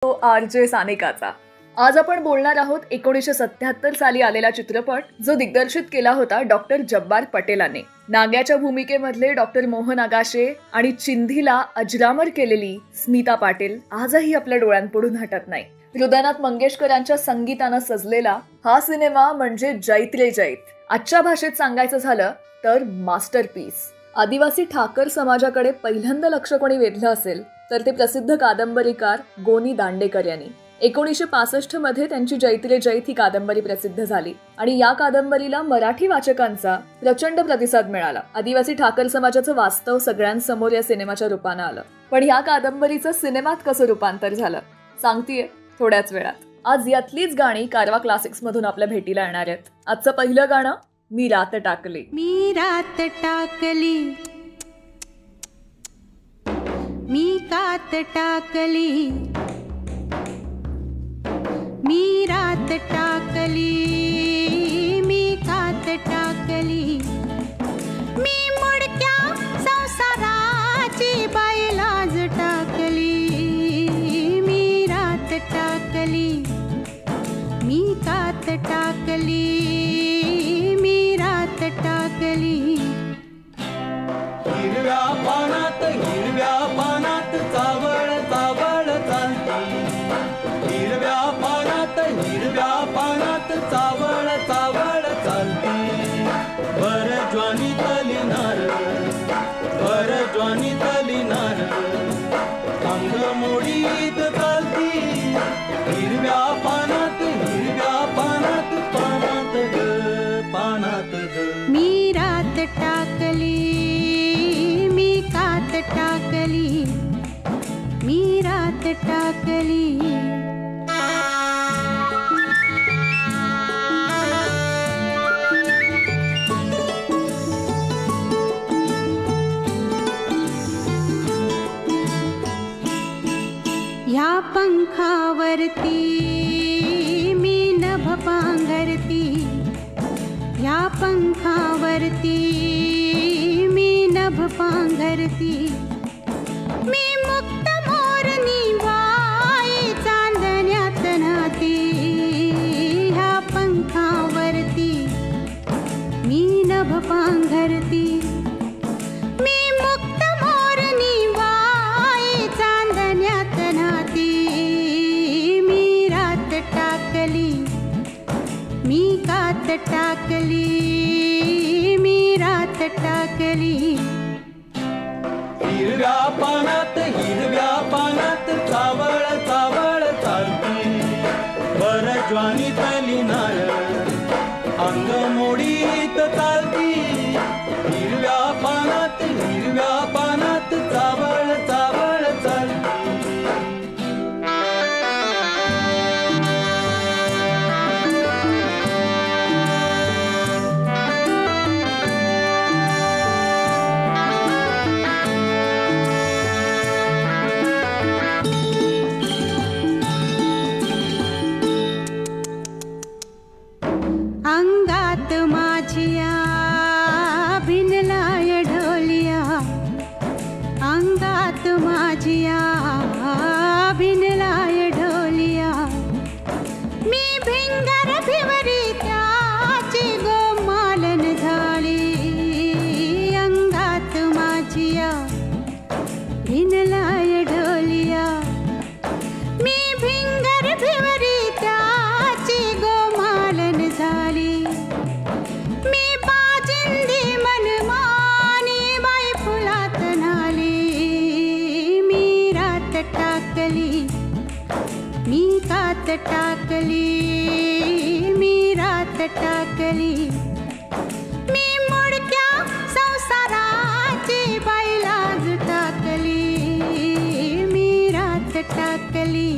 तो आर.जे. सानिकाचा. आज आपण बोलणार आहोत 1977 साली आलेला चित्रपट जो दिग्दर्शित केला होता डॉक्टर जब्बार पटेलाने. नाग्याच्या भूमिकेमधले डॉक्टर मोहन आगाशे आणि चिंधीला अजरामर केलेली स्मिता पाटील आजही आपल्या डोळ्यांपुढून हटत नाही. हृदयनाथ मंगेशकरांच्या संगीतानं सजलेला हा सिनेमा म्हणजे जैत रे जैत. आजच्या भाषेत सांगायचं झालं तर मास्टरपीस. आदिवासी ठाकर समाजाकडे पहिल्यांदा लक्ष कोणी वेधलं असेल तर ते प्रसिद्ध कादंबरीकार गोनी दांडेकर यांनी. 1965 मध्ये त्यांची जैत रे जैत ही कादंबरी प्रसिद्ध झाली आणि या कादंबरीला मराठी वाचकांचा प्रचंड प्रतिसाद मिळाला. आदिवासी ठाकर समाजाचं वास्तव सगळ्यांसमोर या सिनेमाच्या रूपानं आलं. पण या कादंबरीचं सिनेमात कसं रूपांतर झालं सांगतीये थोड्याच वेळात. आज यातलीच गाणी कारवा क्लासिक्स मधून आपल्या भेटीला येणार आहेत. आजचं पहिलं गाणं मी रात टाकली. मी रात टाकली, मी कात टाकली, मी रात टाकली, मी कात टाकली, मी मुडक्या संसाराची बाईलाज टाकली. मी रात टाकली, मी कात टाकली, मी रात टाकली. हिरव्या पानात चावळ चावळ चालती, हिरव्या पानात चावळ चावळ चालती. भर ज्वानी तलिनार अंग मोडीत चालती. हिरव्या पानात पानात ग. मी रात टाकली, मी कात टाकली, मी रात टाकली. या पंखावरती मी नभ पांघरती, या पंखावरती मी नभ पांघरती. मी मुक्त मोरनी बाई चांदण्यात नाती. ह्या पंखावरती मी नभ पांघरती. मी मुक्त मोरनी बाई चांदण्यात नाती. मी रात टाकली, मी कात टाकली, मी रात टाकली. हिरव्या पानात चावळ चावळ चालती. वर ज्वानी तलिनार अंग मोडीत चालती. हिरव्या पानात चावळ चावळ चालती. अंगात माझिया भिनलाय ढोलिया, अंगात माझिया भिनलाय ढोलिया. मी भिंगर भिवरी त्याची गोमालन झाली. अंगात माझिया भिनलाय ढोलिया. मी भिंगर भिवरी त्याची गोमालन झाली. मी बाजिंदी मनमानी बाई फुलात नाली. मी रात टाकली, मी कात टाकली, मी रात टाकली. मी मुडक्या संसाराची बाईलाज टाकली. मी रात टाकली,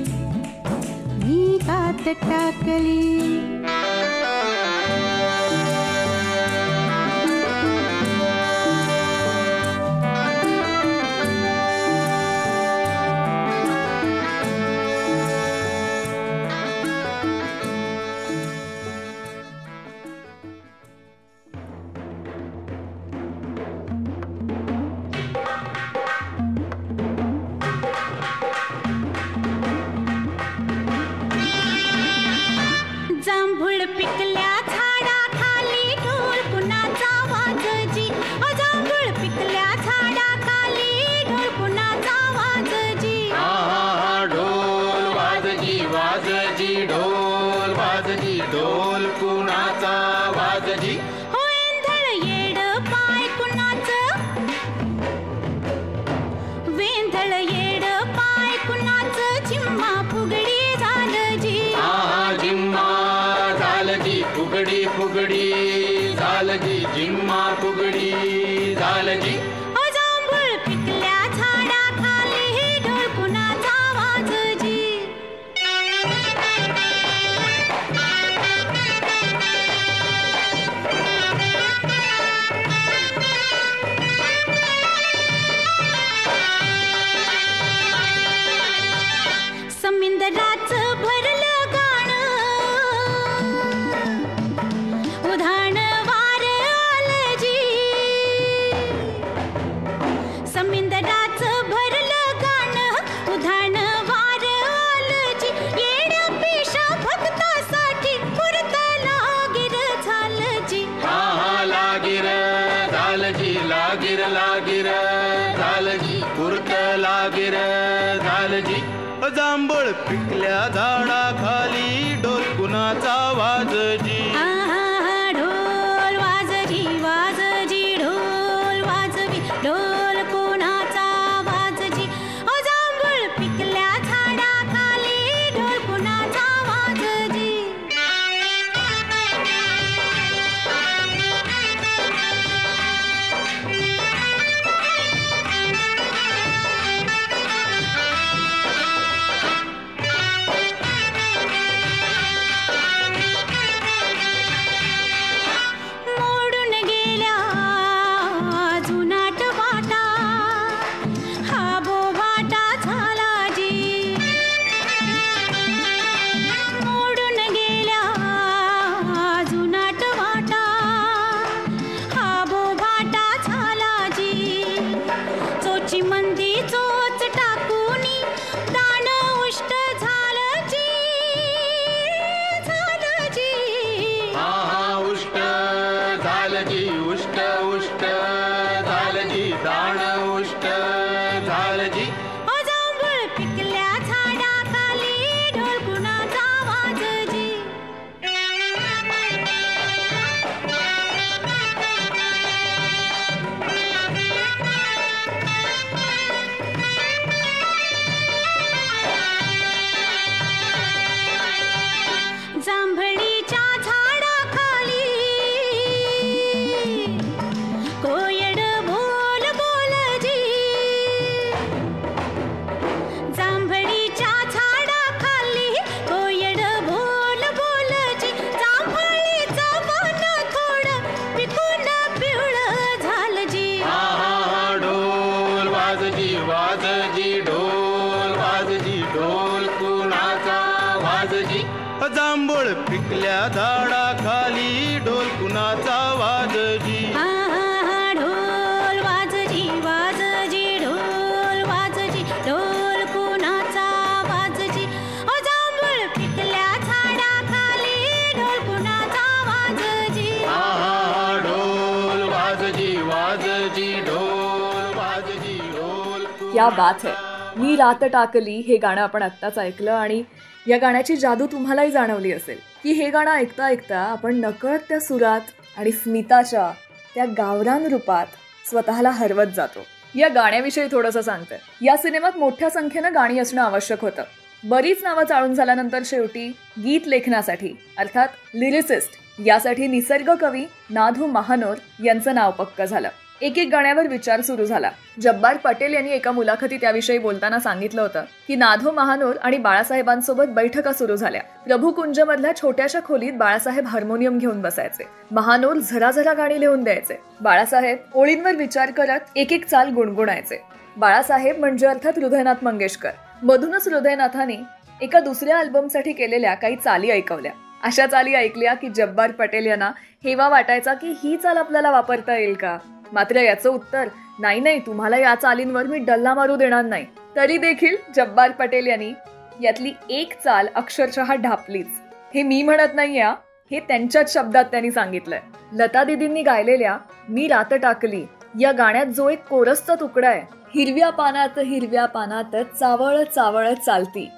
मी कात टाकली. वाजजी ढोल वाजजी ढोल कुणाचा वाजजी वेंधळ येड पाय कुणाचं वेंधळ येड पाय कुणाचं झिम्मा फुगडी झालं जी हा जिम्मा झालं जी फुगडी फुगडी झालं जी जिम्मा फुगडी झालं जी जांभूळ पिकल्या झाडाखाली ढोल कुणाचा वाजजी समिंदराचं भरलं गाणं उधाण वार आलं जी समिंदराचं भरलं गाणं उधाण वार आलं जी येड्या पेशा भक्तासाठी पुरत लागिर झालं जी हा लागिर झालं जी लागिर लागिर झालं जी पुरत लागिर झालं जी जांभळ पिकल्या झाडाखाली ढोल कुणाचा वाजजी ढोल वाजजी वाजजी ढोल वाजवी ढोल कोणाचा वाजजी जांभूळ पिकल्या झाडाखाली ढोल कोणाचा वाजजी मोडून गेल्या जुनाट वाटा हा बोभाटा झाला जी मोडून गेल्या जुनाट वाटा हा बोभाटा झाला जी चोची मंदी चोच टाकूनी दान उष्ट झालं जी झालं जी हा उष्ट झालं जी उष्ट उष्ट झालं जी दाण उष्ट झालं जी जांभूळ पिकल्या झाडाखाली ढोल कुणाचा वाजजी जांभळीच्या झाडाखाली कोयड बोल बोलजी जांभळीच्या झाडाखाली कोयड बोल बोलजी जांभळीचं मन थोडं पिकून पिवळं झालं जी हा ढोल वाजजी वाजजी ढोल वाजजी ढोल कुणाचा वाजजी जांभूळ पिकल्या झाडाखाली ढोल कुणाचा वाजजी ढोल वाजजी वाजजी ढोल वाजजी ढोल कुणाचा वाजजी जांभूळ पिकल्या झाडाखाली ढोल कुणाचा वाजजी ढोल वाजजी वाजजी ढोल वाजजी ढोल क्या बात है. मी रात टाकली हे गाणं आपण आत्ताच ऐकलं आणि या गाण्याची जादू तुम्हालाही जाणवली असेल की हे गाणं ऐकता ऐकता आपण नकळत त्या सुरात आणि स्मिताच्या त्या गावरान रूपात स्वतःला हरवत जातो. या गाण्याविषयी थोडंसं सांगते. या सिनेमात मोठ्या संख्येनं गाणी असणं आवश्यक होतं. बरीच नावं चाळून झाल्यानंतर शेवटी गीत लेखनासाठी अर्थात लिरिसिस्ट यासाठी निसर्ग कवी नाधू महानोर यांचं नाव पक्क झालं. एक एक गाण्यावर विचार सुरू झाला. जब्बार पटेल यांनी एका मुलाखतीत त्याविषयी बोलताना सांगितलं होतं की नाधू महानोर आणि बाळासाहेबांसोबत बैठका सुरू झाल्या. प्रभुकुंजमधल्या छोट्याशा खोलीत बाळासाहेब हार्मोनियम घेऊन बसायचे. महानोर झरा झरा गाणी लिहून द्यायचे. बाळासाहेब ओळींवर विचार करत एक एक चाल गुणगुणायचे. बाळासाहेब म्हणजे अर्थात हृदयनाथ मंगेशकर. मधूनच हृदयनाथांनी एका दुसऱ्या अल्बमसाठी केलेल्या काही चाली ऐकवल्या. अशा चाली ऐकल्या की जब्बार पटेल यांना हेवा वाटायचा की ही चाल आपल्याला वापरता येईल का. मात्र याचं उत्तर नाही, तुम्हाला या चालींवर मी डल्ला मारू देणार नाही. तरी देखील जब्बार पटेल यांनी यातली एक चाल अक्षरशः ढापलीच. हे मी म्हणत नाहीये, हे त्यांच्याच शब्दात त्यांनी सांगितलंय. लता दीदींनी गायलेल्या मी रात टाकली या गाण्यात जो एक कोरसचा तुकडा आहे, हिरव्या पानात चावळ चावळ चालती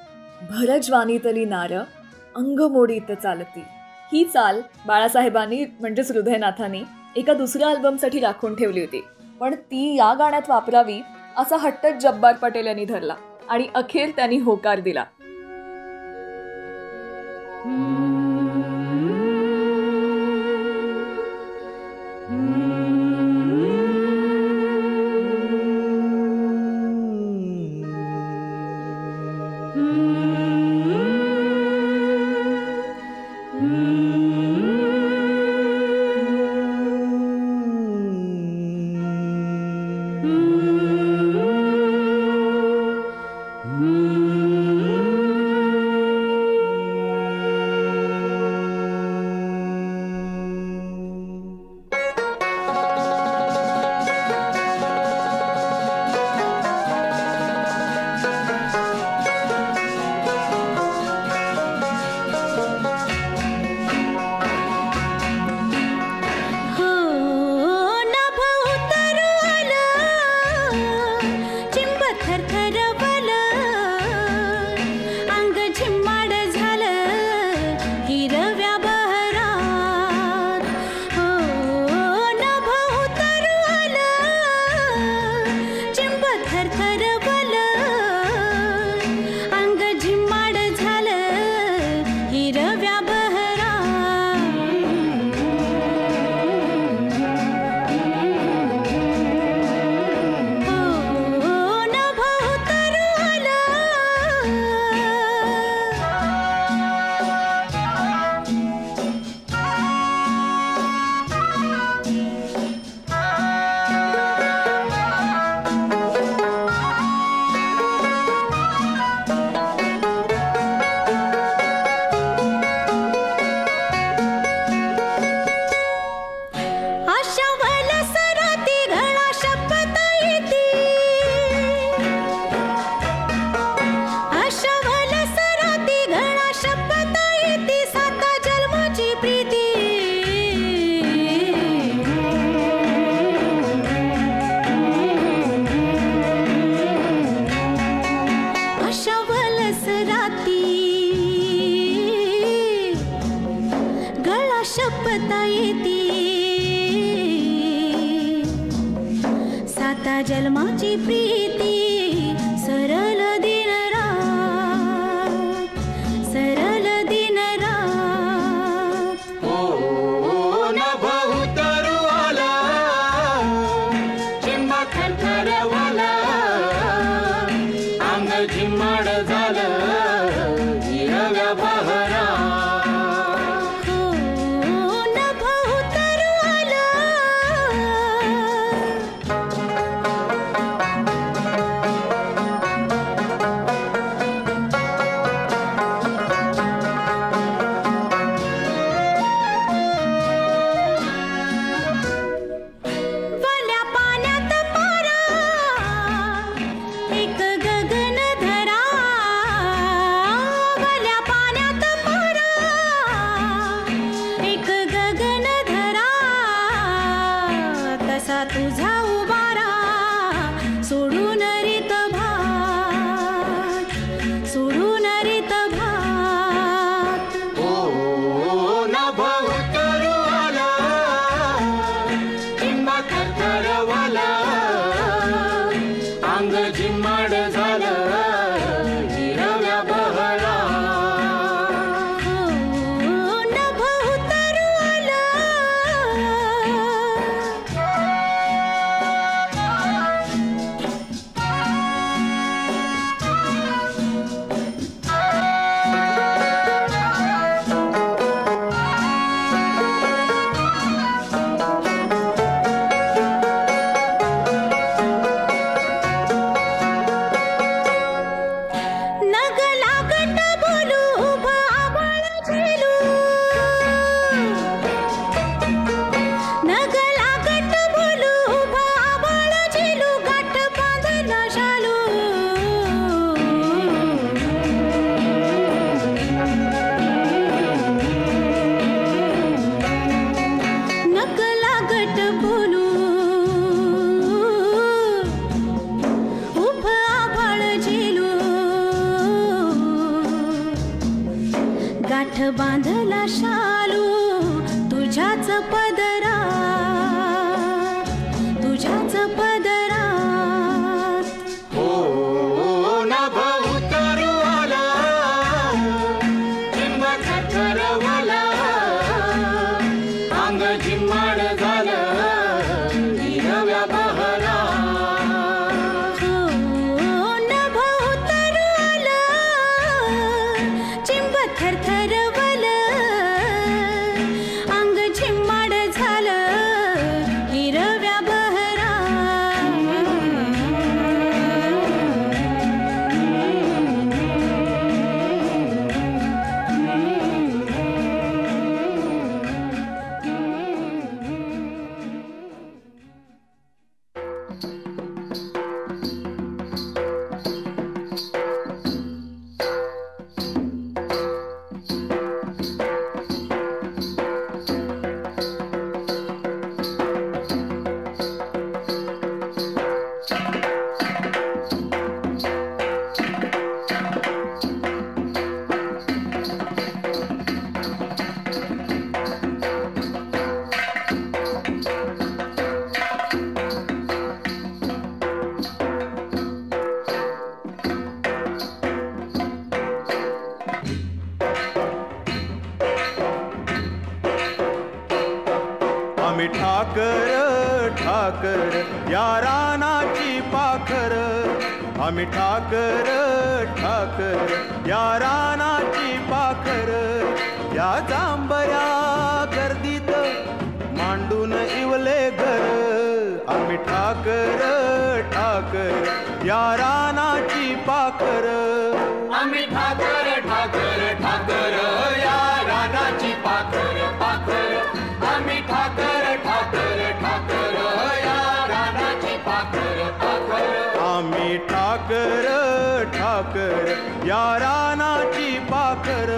भर ज्वानीतली नार अंगमोडीत चालती. ही चाल बाळासाहेबांनी म्हणजेच हृदयनाथांनी एका दुसऱ्या अल्बमसाठी राखून ठेवली होती, पण ती या गाण्यात वापरावी असा हट्ट जब्बार पटेल यांनी धरला आणि अखेर त्यांनी होकार दिला. साता जन्माची प्रीती सरल दिन रात, सरल दिन रात. ओ नभ उतरू आला, चिंब थरथरवला, अंग झिम्माड झालं हिरव्या बहरा. गाठ बांधला शालू तुझ्याच पदरा, तुझ्याच पदरा. हो नभ उतरू आला, चिंब थरथरवला, अंग झिम्माड झालं हिरव्या बहरा. नभ उतरू आला, चिंब थरथरवला, अंग झिम्माड झालं हिरव्या बहरा. आम्ही ठाकर ठाकर या रानाची पाखर, आम्ही ठाकर ठाकर या रानाची पाखर. या जांभया गर्दीत मांडून इवले घर, आम्ही ठाकर ठाकर या रानाची पाखर. आम्ही ठाकर ठाकर ठाकर या रानाची पाखर पाखर. आम्ही ठाकर ठाकर ठाकर या रानाची पाखर पाखर. आम्ही ठाकर ठाकर या रानाची पाखर.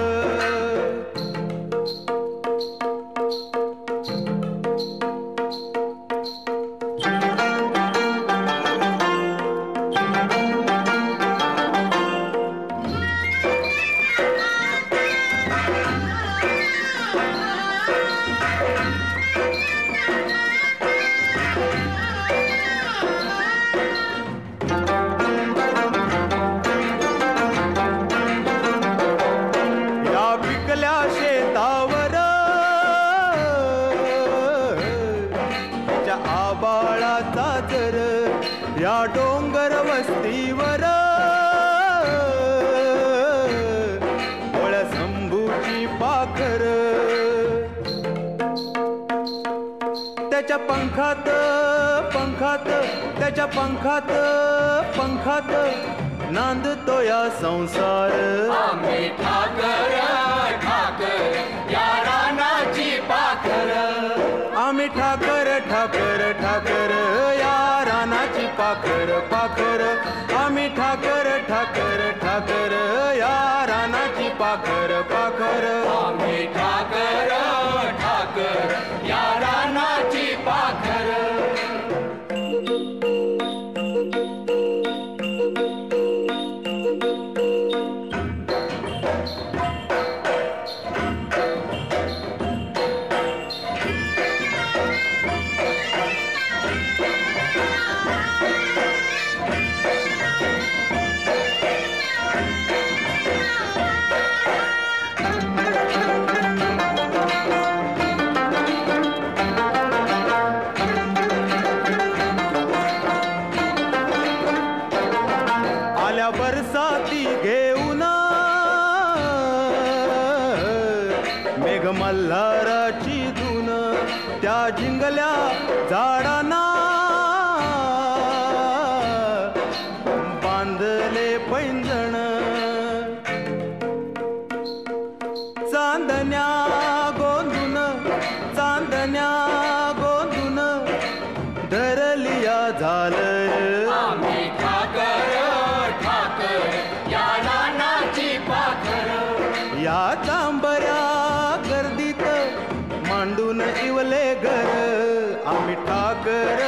आबाळाचा जर या डोंगर वस्तीवर ओळ शंभूची पाखर. त्याच्या पंखात पंखात त्याच्या पंखात पंखात नांदतो या संसार. आम्ही ठाकर ठाकर या रानाची पाखर. आम्ही ठाकर ठाकर ठाकर या रानाची पाखर पाखर. आम्ही ठाकर ठाकर ठाकर या रानाची पाखर पाखर. आम्ही ठाकर ठाकर या रानाची पाखर. बरसाती घेऊन मेघ मल्हाराची धून त्या जिंगल्या झाडांना बांधले पैंजण. चांदण्या गोंधून चांदण्या गोंधून धरलिया झालं. आम्ही ठाकर ठाकर या रानाची पाखर. या चांबऱ्या गर्दीत मांडून इवले घर. आम्ही ठाकर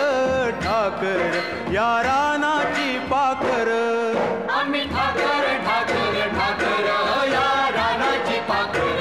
ठाकर या रानाची पाखर. आम्ही ठाकर ठाकर ठाकर या रानाची पाखर.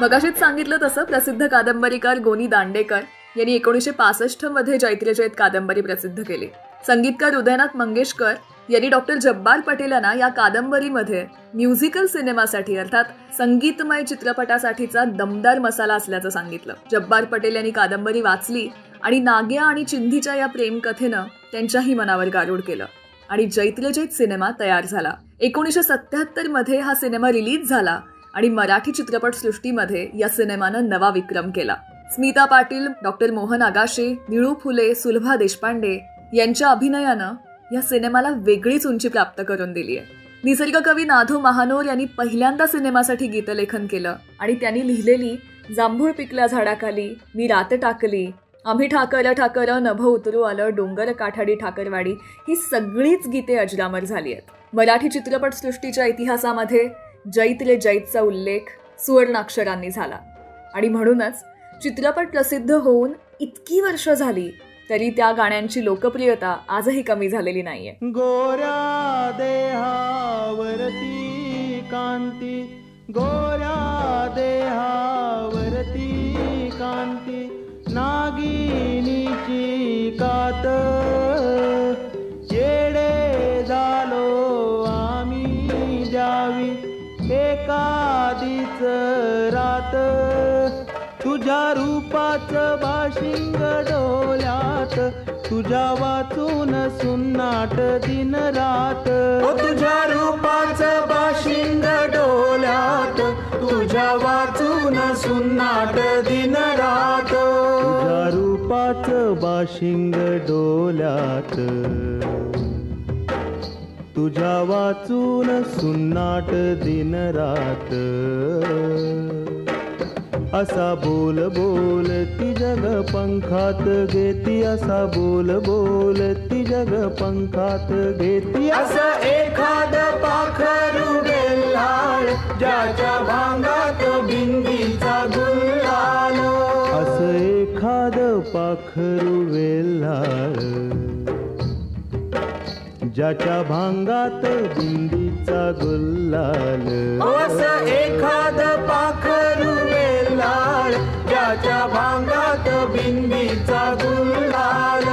मगाशीच सांगितलं तसं प्रसिद्ध कादंबरीकार गोनी दांडेकर यांनी 1965 मध्ये जैत्रे जैत कादंबरी प्रसिद्ध केली. संगीतकार उदयनाथ मंगेशकर यांनी डॉक्टर जब्बार पटेल यांना या कादंबरीमध्ये म्युझिकल सिनेमासाठी अर्थात संगीतमय चित्रपटासाठीचा दमदार मसाला असल्याचं सांगितलं. जब्बार पटेल यांनी कादंबरी वाचली आणि नाग्या आणि चिंधीच्या या प्रेमकथेनं त्यांच्याही मनावर गारूड केलं आणि जैत्रे जैत सिनेमा तयार झाला. 1977 मध्ये हा सिनेमा रिलीज झाला आणि मराठी चित्रपटसृष्टीमध्ये या सिनेमानं नवा विक्रम केला. स्मिता पाटील, डॉक्टर मोहन आगाशे, निळू फुले, सुलभा देशपांडे यांच्या अभिनयानं या सिनेमाला वेगळीच उंची प्राप्त करून दिली आहे. निसर्ग कवी नाधो महानोर यांनी पहिल्यांदा सिनेमासाठी गीतलेखन केलं आणि त्यांनी लिहिलेली जांभूळ पिकल्या झाडाखाली, मी रात टाकली, आम्ही ठाकर ठाकर, नभ उतरू आलं, डोंगर काठाडी ठाकरवाडी ही सगळीच गीते अजरामर झाली आहेत. मराठी चित्रपटसृष्टीच्या इतिहासामध्ये जैत्रे जैतचा उल्लेख सुवर्णाक्षरांनी झाला आणि म्हणूनच चित्रपट प्रसिद्ध होऊन इतकी वर्ष झाली तरी त्या गाण्यांची लोकप्रियता आजही कमी झालेली नाहीये. गोऱ्या देहावरती कांती, गोऱ्या देहावरती कांती, नागिनीची कात, येडे झालो आम्ही द्यावी एखादीच रात, तुझ्या रूपाचं बाशिंग डोल्यात, तुझ्या वाचून सुन्नाट दिन रात, तुझ्या रूपाचं बाशिंग डोल्यात, तुझ्या वाचून सुन्नाट दिन रात, तुझ्या रूपाचं बाशिंग डोल्यात, तुझ्या वाचून सुन्नाट दिन रात. असा बोल बोल ती जग पंखात घेती, असा बोल बोल ती जग पंखात घेती, असं एखाद पाखरू बेल्हाळ ज्याच्या भांगात बिंदीचा गुल्हाळ, असं एखाद पाखरू बेल्हाळ ज्याच्या भांगात बिंदीचा गुल्हाल, असं एखाद पाखरू बेल्हाळ ज्याच्या भांगात बिंदीचा गुल्हाल.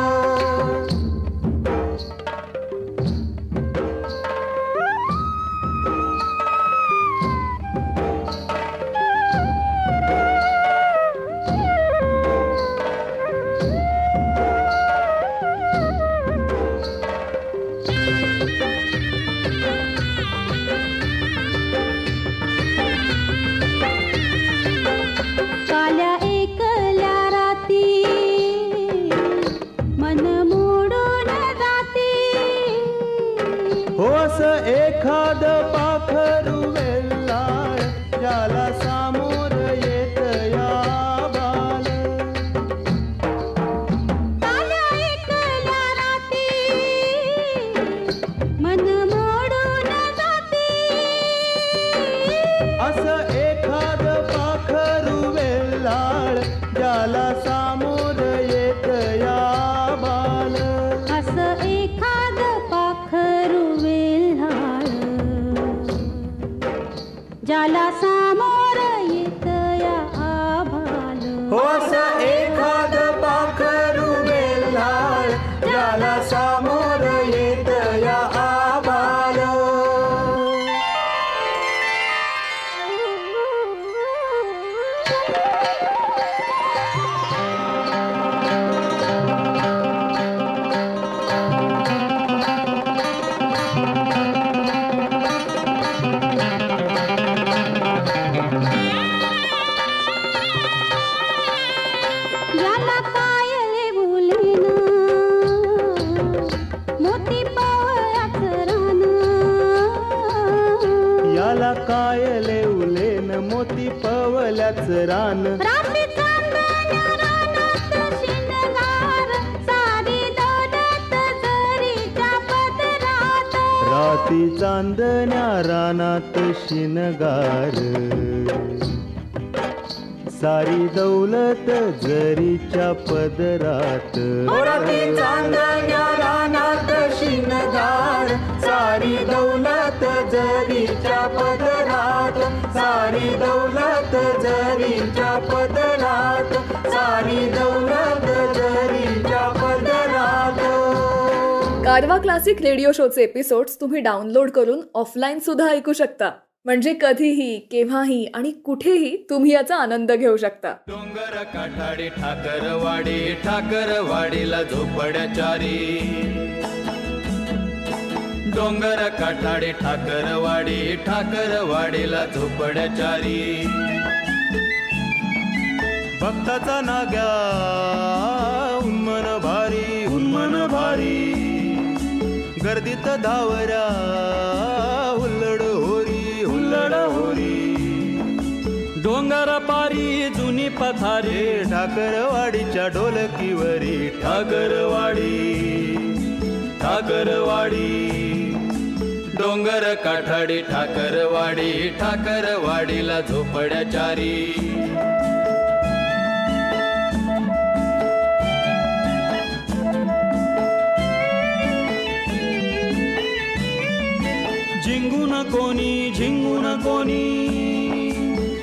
एखाद पाखरू वेल्हाळ ज्याला सामोर येत या बाल, काल्या एकल्या राती मन मोडून जाती, असं एखाद पाखरू वेल्हाळ ज्याला सामोर येत या बाल, असं एखाद पाखरू ज्याला सामोर येत या आभाल, असं एखाद पाखरू बेल्हाळ ज्याला सामोर येत या आभाल. कायले उलेन मोती पवल्याच रान, रात्री चांदण्या रानात शिनगार, सारी दौलत झरीच्या पदरात, राती चांदण्या रानात शिनगार, सारी दौलत जरीच्या पदरात. राती चांदण्या रानात शिनगार, सारी दौलत जरीच्या पदरात, सारी दौलत जरीच्या पदरात, सारी दौलत जरीच्या पदरात. गारवा क्लासिक रेडिओ शोचे एपिसोड्स तुम्ही डाउनलोड करून ऑफलाईन सुद्धा ऐकू शकता. म्हणजे कधीही, केव्हाही आणि कुठेही तुम्ही याचा आनंद घेऊ शकता. डोंगर काठाडी ठाकरवाडी, ठाकरवाडीला झोपड्याचारी. डोंगर काठाडी ठाकरवाडी, ठाकरवाडीला झोपड्याचारी. भक्ताचा नाग्या उन्मन भारी, उन्मन भारी. गर्दीत धावऱ्या हुल्लड होरी, हुल्लड होरी. डोंगर पारी जुनी पथारी, ठाकरवाडीच्या ढोलकीवरी. ठाकरवाडी, ठाकरवाडी. डोंगर काठाडी ठाकरवाडी, ठाकरवाडीला झोपड्याचारी. झिंगून कोणी,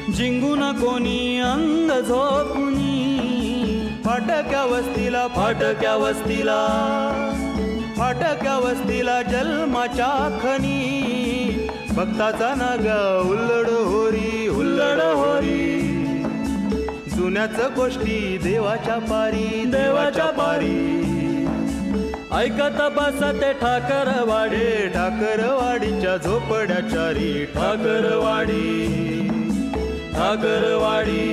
झिंगून कोणी अंग झोपुनी. फाटक्या वस्तीला, फाटक्या वस्तीला, फाटक्या वस्तीला जन्माच्या खनी. भक्ताचा नागा हुल्लड होरी, हुल्लड होरी. जुन्याच गोष्टी देवाच्या पारी, देवाच्या पारी. ऐकत बसते ठाकरवाडी, ठाकरवाडीच्या झोपड्याचारी. ठाकरवाडी, ठाकरवाडी.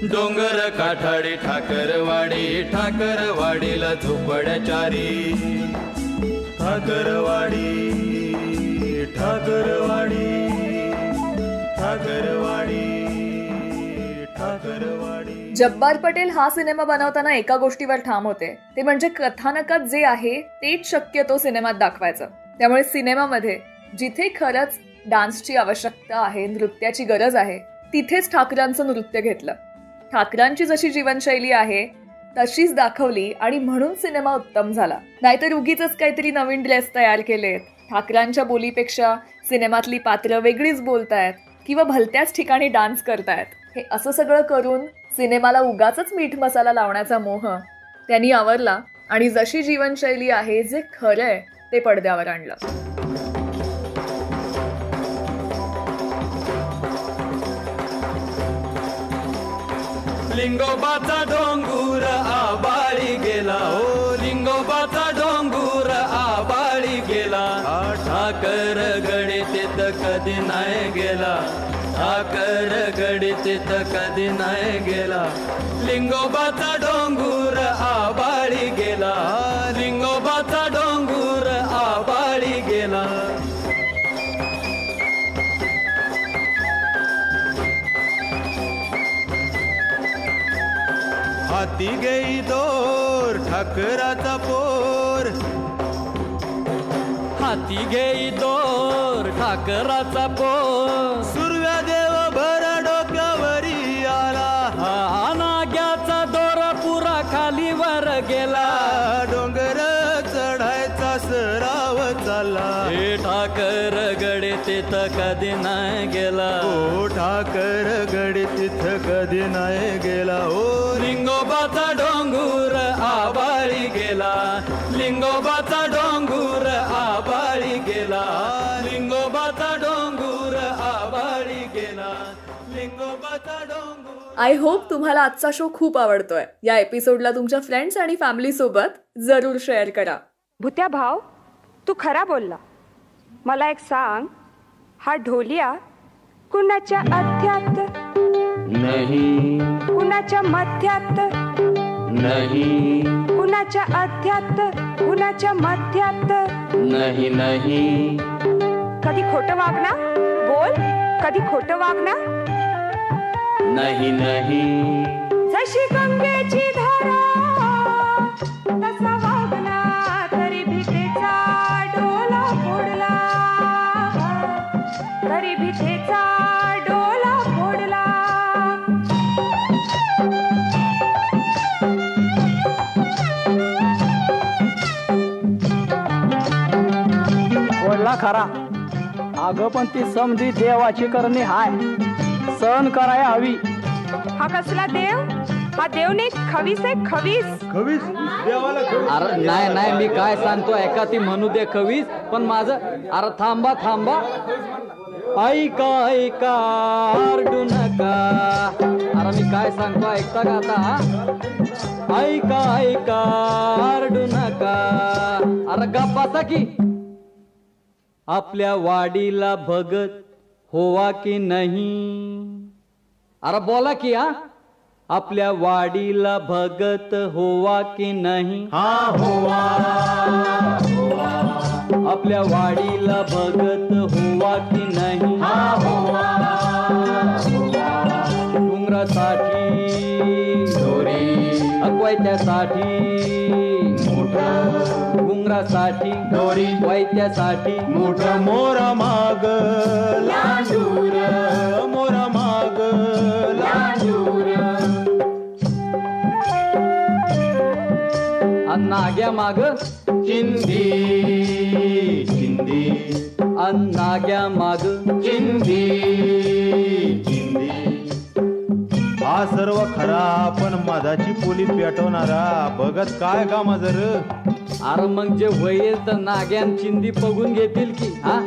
डोंगर काठाडी ठाकरवाडी, ठाकरवाडीला झोपड्याचारी. ठाकरवाडी, ठाकरवाडी, ठाकरवाडी, ठाकरवाडी. जब्बार पटेल हा सिनेमा बनवताना एका गोष्टीवर ठाम होते, ते म्हणजे कथानकात जे आहे तेच शक्यतो सिनेमात दाखवायचं. त्यामुळे सिनेमामध्ये जिथे खरंच डान्सची आवश्यकता आहे, नृत्याची गरज आहे, तिथेच ठाकरांचं नृत्य घेतलं. ठाकरांची जशी जीवनशैली आहे तशीच दाखवली आणि म्हणून सिनेमा उत्तम झाला. नाहीतर उगीच काहीतरी नवीन ड्रेस तयार केलेत, ठाकरांच्या बोलीपेक्षा सिनेमातली पात्र वेगळीच बोलतायत किंवा भलत्याच ठिकाणी डान्स करतायत. हे असं सगळं करून सिनेमाला उगाचच मीठ मसाला लावण्याचा मोह त्यांनी आवरला आणि जशी जीवनशैली आहे, जे खरंय ते पडद्यावर आणलं. लिंगोबाचा डोंगूर आबाळी गेला, हो लिंगोबाचा डोंगूर आबाळी गेला. ठाकर गडीत कधी नाही गेला, ठाकर गडीत कधी नाही गेला. लिंगोबाचा डोंगूर आबाळी गेला, लिंगोबाचा डोंगूर आबाळी गेला. हाती घेई दोर ठाकराचा पोर, हाती घेई दोर ठाकराचा पोर. सुरव्या देव भर डोक्यावरी आला, हा नाग्याचा दोर पुरा खाली वर गेला. डोंगर चढायचा सराव चालला, हे ठाकर गडे तिथं कधी नाही गेला, ओ ठाकर गडी तिथं कधी नाही गेला. ओ लिंगोबाचा डोंगूर आबाळी गेला, लिंगोबाचा डोंगूर आबाळी गेला, लिंगोबाचा डोंगूर आबाळी गेला, लिंगोबाचा डोंगूर. आय होप तुम्हाला आजचा शो खूप आवडतोय. या एपिसोडला तुमच्या फ्रेंड्स आणि फॅमिली सोबत जरूर शेअर करा. भुत्या भाव, तू खरा बोलला. मला एक सांग, हा ढोलिया कुणाच्या अध्यात नाही, कुणाच्या मध्यात नाही, कुणाच्या अध्यात कुणाच्या मध्यात नाही, नाही. कधी खोटं वागना बोल, कधी खोटं वागना. नाही, नाही. जशी गंगेची धारा तसा वागला, तरी भीतेचा डोला फोडला, तरी भीतेचा डोला फोडला. खरा. अगं पण ती समधी देवाची करणी हाय, सहन करायला हवी. हा कसला देव? हा देव नाही, खवीस आहे, खवीस. खवीस देवाला खवीस. अरे नाही नाही, मी काय सांगतो ऐका, ती म्हणू दे खवीस, पण माझं अरे थांबा थांबा, ऐका ऐका आरडू नका. अरे मी काय सांगतो ऐकता का आता? ऐका ऐका आरडू नका. अरे गप्पा की आपल्या वाडीला भगत होवा की नाही? अरे बोला की हा, आपल्या वाडीला भगत होवा की नाही? हा होवा. आपल्या वाडीला भगत होवा की नाही? हा होवा. डोंगरासाठी दोरी अक्वैत्यासाठी मोठं, डोंगरासाठी दोरी वैत्यासाठी मोठं, मोर माग लांडूर, मोर माग लांडूर. नाग्या माग चिंदी चिंदी, नाग्या माग चिंदी चिंदी. हा सर्व खरा, पण मधाची पोली पेटवणारा भगत काय कामा जर? अरे मग जे होईल तर नाग्यान चिंदी बघून घेतील की हा,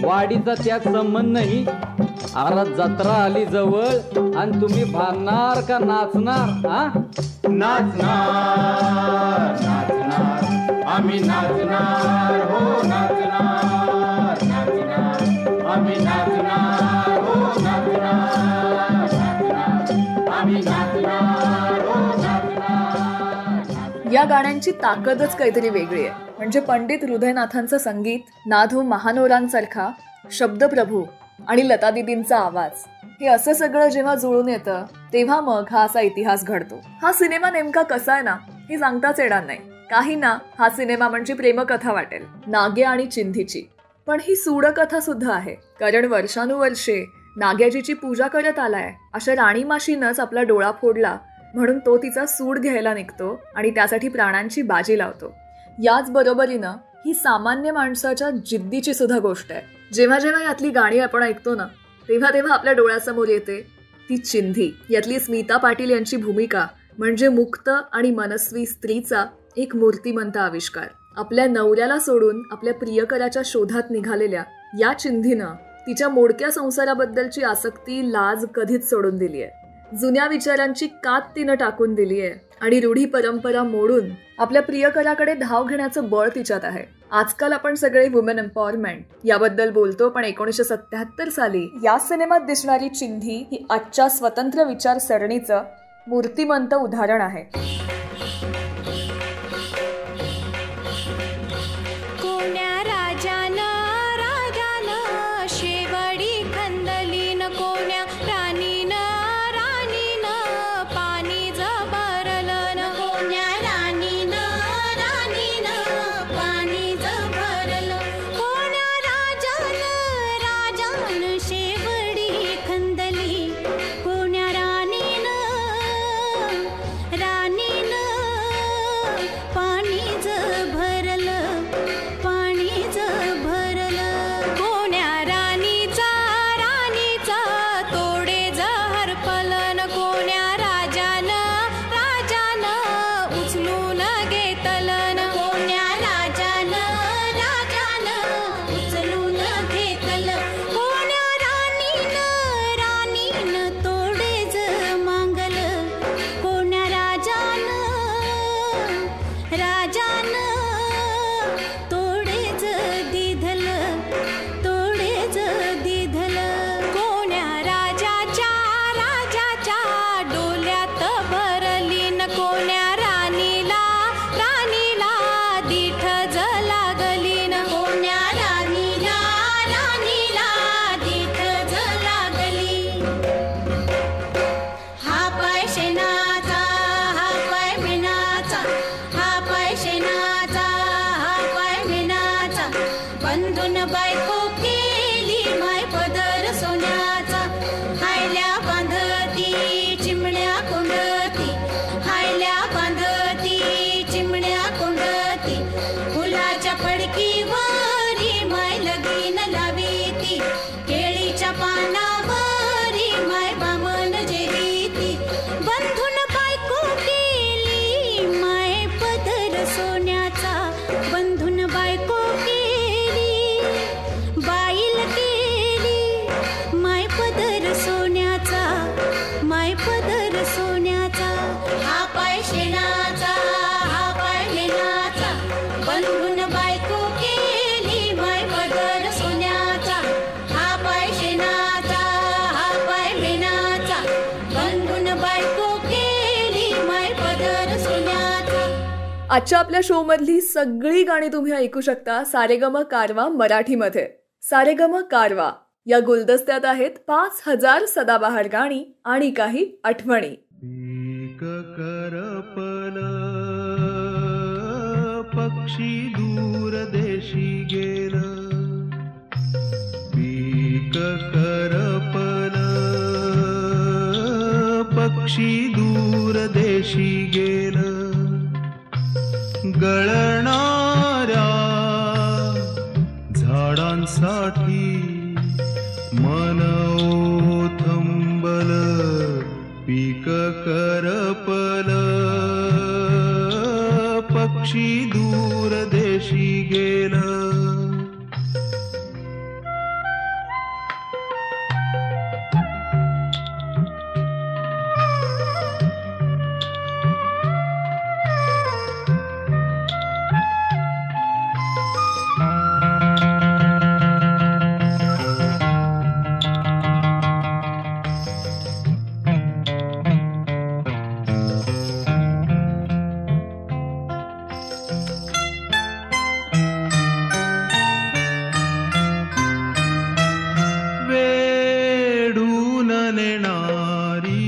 वाडीचा त्यात संबंध नाही. अरे जत्रा आली जवळ आणि तुम्ही भांगणार का नाचणार? हा नाचणार नाचणार आम्ही नाचणार, हो नाचणार नाचणार आम्ही नाचणार, हो नाचणार नाचणार आम्ही नाचणार, हो नाचणार. या गाण्यांची ताकदच काहीतरी वेगळी आहे. म्हणजे पंडित हृदयनाथांचं संगीत, नाधू महानोरांसारखा शब्दप्रभू आणि लता दीदींचा आवाज, हे असं सगळं जेव्हा जुळून येतं तेव्हा मग हा असा इतिहास घडतो. हा सिनेमा नेमका कसा आहे ना हे सांगताच येणार नाही. काही ना हा सिनेमा म्हणजे प्रेमकथा वाटेल, नाग्या आणि चिंधीची. पण ही सूडकथा सुद्धा आहे, कारण वर्षानुवर्षे नाग्याजीची पूजा करत आलाय अशा राणीमाशीनंच आपला डोळा फोडला, म्हणून तो तिचा सूड घ्यायला निघतो आणि त्यासाठी प्राणांची बाजी लावतो. याच बरोबरीनं ही सामान्य माणसाच्या जिद्दीची सुद्धा गोष्ट आहे. जेव्हा जेव्हा यातली गाणी आपण ऐकतो ना तेव्हा तेव्हा आपल्या डोळ्यासमोर येते ती चिंधी. यातली स्मिता पाटील यांची भूमिका म्हणजे मुक्त आणि मनस्वी स्त्रीचा एक मूर्तिमंत आविष्कार. आपल्या नवऱ्याला सोडून आपल्या प्रियकराच्या शोधात निघालेल्या या चिंधीनं तिच्या मोडक्या संसाराबद्दलची आसक्ती, लाज कधीच सोडून दिली आहे. जुन्या विचारांची कात तिनं टाकून दिली आहे आणि रूढी परंपरा मोडून आपल्या प्रियकराकडे धाव घेण्याचं बळ तिच्यात आहे. आजकाल आपण सगळे वुमेन एम्पॉवरमेंट याबद्दल बोलतो, पण 1977 साली या सिनेमात दिसणारी चिंधी ही आजच्या स्वतंत्र विचारसरणीचं मूर्तिमंत उदाहरण आहे. कोण्या राजानं राजानं शेवडी खंदलीन, कोण्या राणीनं राणीनं पाणी जबरलन, कोण्या राणीनं राणीनं पाणी जबरलं, कोण्या राजानं राजानं शेवडी खंदली, कोण्या राणीनं राणीनं पाणी भरलं, पाणी भरलं, कोण्या राणीचा राणीचा तोडे जहर पलन, कोण्या राजानं राजानं उचलून घेतलन, कोण्या राजानं राजानं उचलून घेतलं, कोण्या राणीनं राणीनं तोडेज मांगलं, कोण्या राजानं राजानं तोडेज दिधलं, तोडेज दिधलं, कोण्या राजाच्या राजाच्या डोल्यात भरली न, कोण्या राणीला राणीला दिठज लागली न, कोण्या राणीला राणीला दिठज लागली. हा पाय शेणाचा, हा पाय मेणाचा, हा पाय शेणाचा, हा पाय मेणाचा, बंधून बायको केली माय पदर सोन्याचा, हायल्या बांधती चिमण्या कोंडती, हायल्या बांधती चिमण्या कोंडती, फुलाच्या पडकीवरी माय लगी आजच्या आपल्या शो मधली सगळी गाणी तुम्ही ऐकू शकता सारेगम कारवा मराठीमध्ये. सारेगम कारवा या गुलदस्त्यात आहेत 5000 सदाबहार गाणी आणि काही आठवणी. पीक करपल पक्षी दूर देशी गेल, पीक करपल पक्षी दूर देशी गेल, गळणाऱ्या झाडांसाठी मन ओथंबल, पीक करपल पक्षी दूर देशी गेल. वेडून नेणारी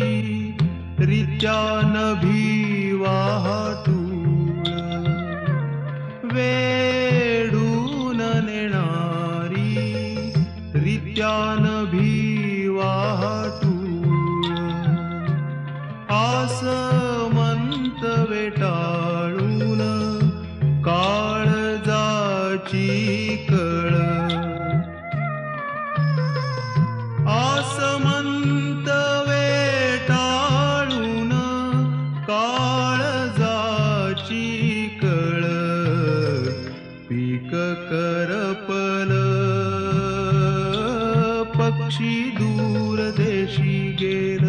रित्यान भिवाटूळ, आसमंत वेटाळून काळजाची कळ, आसमंत वेटाळून काळजाची कळ, पीक करपल पक्षी दूर देशी गेल,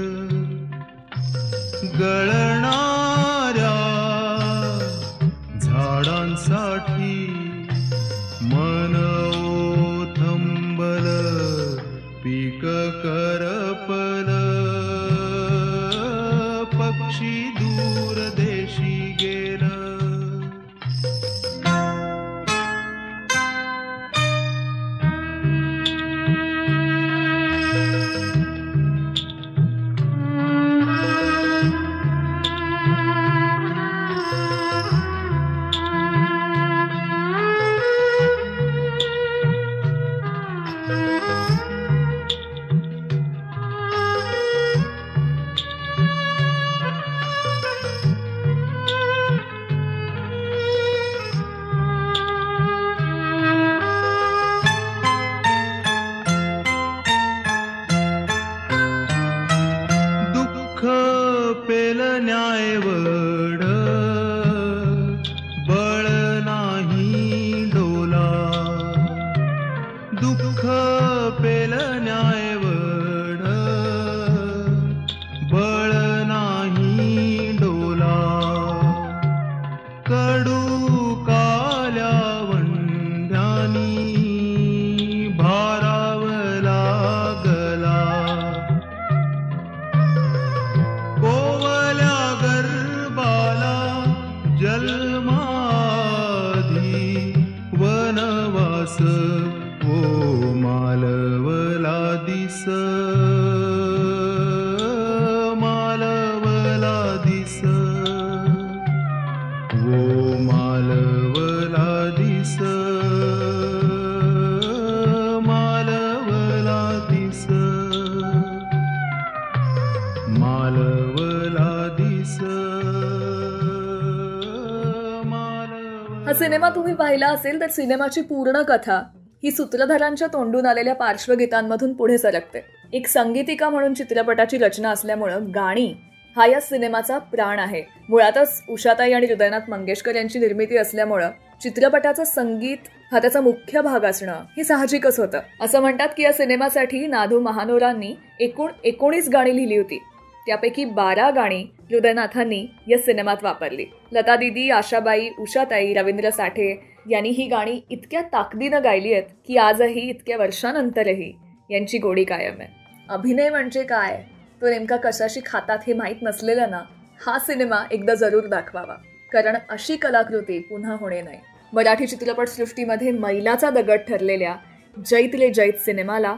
गळणाऱ्या झाडांसाठी मन ओथंबल, पीक करपल पक्षी दूर देशी गेल. पेलण्याएवढ बळ नाही डोला, दुःख पेलण्याएवढ बळ नाही डोला, कडू काल्या वंड्यानी भारावला गला, जन्माधी वनवास ओ मालवला दिस, मालवला दिस ओ मालवला दिस, मालवला दिस, मालवला दिस. हा सिनेमा तुम्ही पाहिला असेल तर सिनेमाची पूर्ण कथा ही सूत्रधारांच्या तोंडून आलेल्या पार्श्वगीतांमधून पुढे सरकते. एक संगीतिका म्हणून चित्रपटाची रचना असल्यामुळं गाणी हा या सिनेमाचा प्राण आहे. मुळातच उषाताई आणि हृदयनाथ मंगेशकर यांची निर्मिती असल्यामुळं चित्रपटाचं संगीत हा त्याचा मुख्य भाग असणं हे साहजिकच होतं. असं म्हणतात की या सिनेमासाठी नाधू महानोरांनी एकूण 19 गाणी लिहिली होती. त्यापैकी 12 गाणी हृदयनाथांनी या सिनेमात वापरली. लता दीदी, आशाबाई, उषाताई, रवींद्र साठे यांनी ही गाणी इतक्या ताकदीनं गायली आहेत की आजही इतक्या वर्षानंतरही यांची गोडी कायम आहे. अभिनय म्हणजे काय, तो नेमका कशाशी खातात हे माहीत नसलेलं ना, हा सिनेमा एकदा जरूर दाखवावा. कारण अशी कलाकृती पुन्हा होणे नाही. मराठी चित्रपटसृष्टीमध्ये मैलाचा दगड ठरलेल्या जैत रे जैत सिनेमाला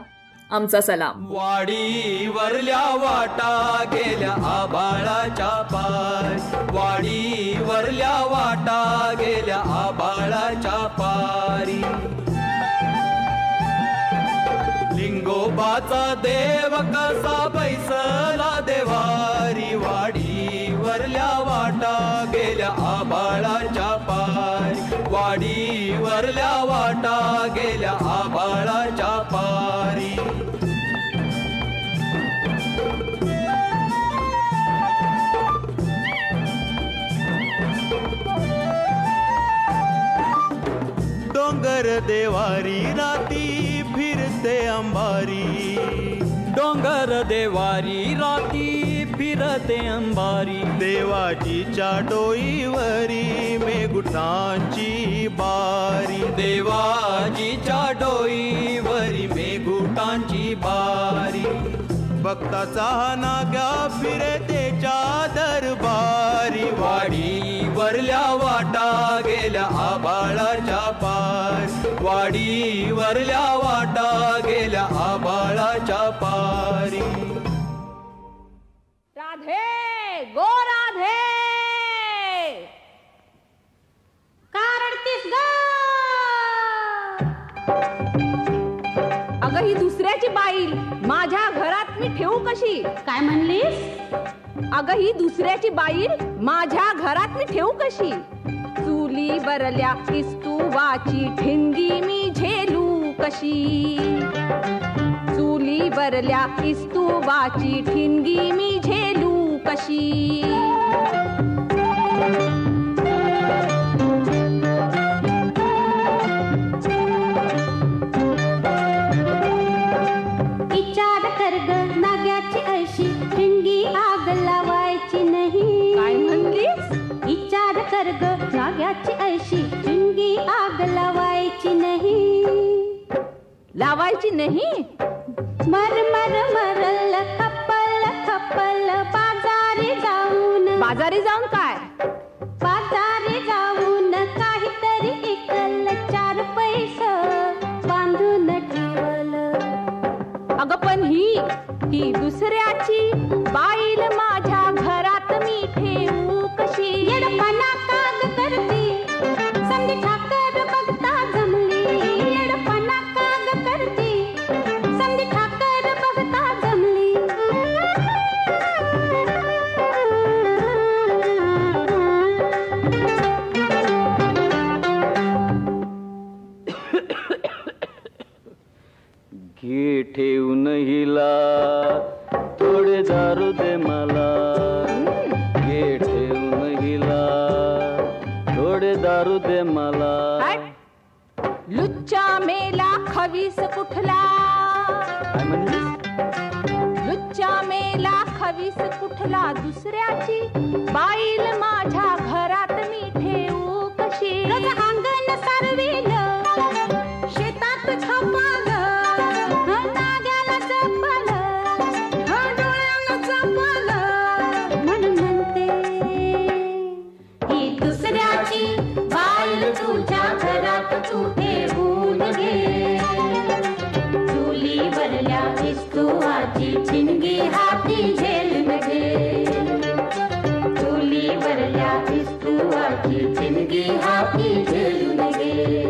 आमचा सलाम. वाडी वरल्या वाटा गेल्या आबाळाच्या पार, वाडी वरल्या वाटा गेल्या आबाळाच्या पारी. लिंगोबाचा देव कसा बैसला देवारी, वाडी वरल्या वाटा गेल्या आबाळाच्या पारी, वाडी वरल्या वाटा गेल्या आबाळाच्या पारी. डोंगर देवारी राती फिरते अंबारी, डोंगर देवारी राती फिरते अंबारी. देवाजीच्या डोईवरी मेघुटांची बारी, देवाजीच्या डोईवरी मेघुटांची बारी. भक्ताचा नाग्या फिरे त्याच्या दरबारी, वाडी वरल्या वाटा गेल्या आबाळाच्या पार, वाडी वरल्या वाटा गेल्या आबाळाच्या पारी. राधे गो राधे, का रडतीस ग? अगं ही दुसऱ्याची बाईल माझ्या घरात मी ठेवू कशी? काय म्हणलीस? अगं ही दुसऱ्याची बाईल माझ्या घरात मी ठेवू कशी? चुली बरल्या इस्तुवाची ठिणगी मी झेलू कशी? चुली बरल्या इस्तुवाची ठिणगी मी झेलू कशी? विचार कर ग नाग्याची अशी ठिणगी आग लावायची नाही. काय म्हणलीस? विचार कर ग नाग्याची अशी ठिणगी आग लावायची नाही. लावायची नाही? मर मर मरल खपल खपल बाजारी जाऊन. बाजारी जाऊन काय? बाजारी जाऊन काहीतरी इकल, 4 पैसे बांधून ठेवलं. अगं पण ही दुसऱ्याची बाईल माझ्या घरात मी ठेवू कशी? येडपणा काग करती संधी ठाकर बघता जमली. येडपणा काग करती संधी ठाकर बघता जमली. घे ठेवून हिला थोडे दारू दे मला, घे ठेवून हिला थोडे दारू दे मला. लुच्चा मेला खवीस कुठला? काय म्हणलीस? लुच्चा मेला खवीस कुठला? दुसऱ्याची बाईल माझ्या घरात मी ठेवू कशी? रोज अंगण सारविल, शेतात खपाल, नाग्याला जपल, डोळ्याला जपल. म्हणून म्हणते ही दुसऱ्याची बाईल तुझ्या घरात तू ठेवून घे. चुली भरल्या विस्तुवाची ठिणगी हाती झेलून घे. चुली भरल्या विस्तुवाची ठिणगी हाती झेलून घे.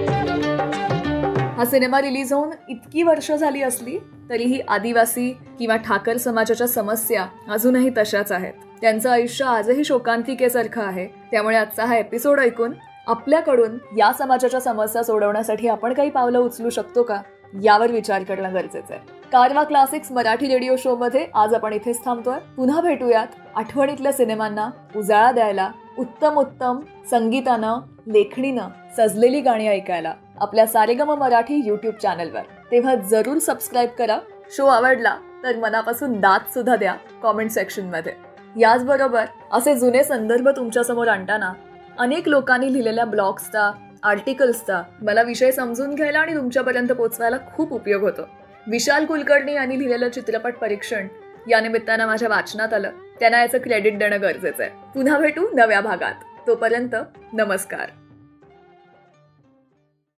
हा सिनेमा रिलीज होऊन इतकी वर्ष झाली असली तरीही आदिवासी किंवा ठाकर समाजाच्या समस्या अजूनही तशाच आहेत. त्यांचं आयुष्य आजही शोकांतिकेसारखं आहे. त्यामुळे आजचा हा एपिसोड ऐकून आपल्याकडून या समाजाच्या समस्या सोडवण्यासाठी आपण काही पावलं उचलू शकतो का, यावर विचार करणं गरजेचं आहे. कारवा क्लासिक्स मराठी रेडिओ शो मध्ये आज आपण इथेच थांबतोय. पुन्हा भेटूयात आठवणीतल्या सिनेमांना उजाळा द्यायला, उत्तम संगीतानं, लेखणीनं सजलेली गाणी ऐकायला आपल्या सारेगम मराठी यूट्यूब चॅनलवर. तेव्हा जरूर सबस्क्राईब करा. शो आवडला तर मनापासून दाद सुद्धा द्या कॉमेंट सेक्शन मध्ये. याचबरोबर असे जुने संदर्भ तुमच्यासमोर आणताना अनेक लोकांनी लिहिलेल्या ब्लॉग्सचा, आर्टिकल्सचा मला विषय समजून घ्यायला आणि तुमच्यापर्यंत पोहोचवायला खूप उपयोग होतो. विशाल कुलकर्णी यांनी लिहिलेलं चित्रपट परीक्षण या निमित्तानं माझ्या वाचनात आलं. त्यांना याचं क्रेडिट देणं गरजेचं आहे. पुन्हा भेटू नव्या भागात. तोपर्यंत नमस्कार.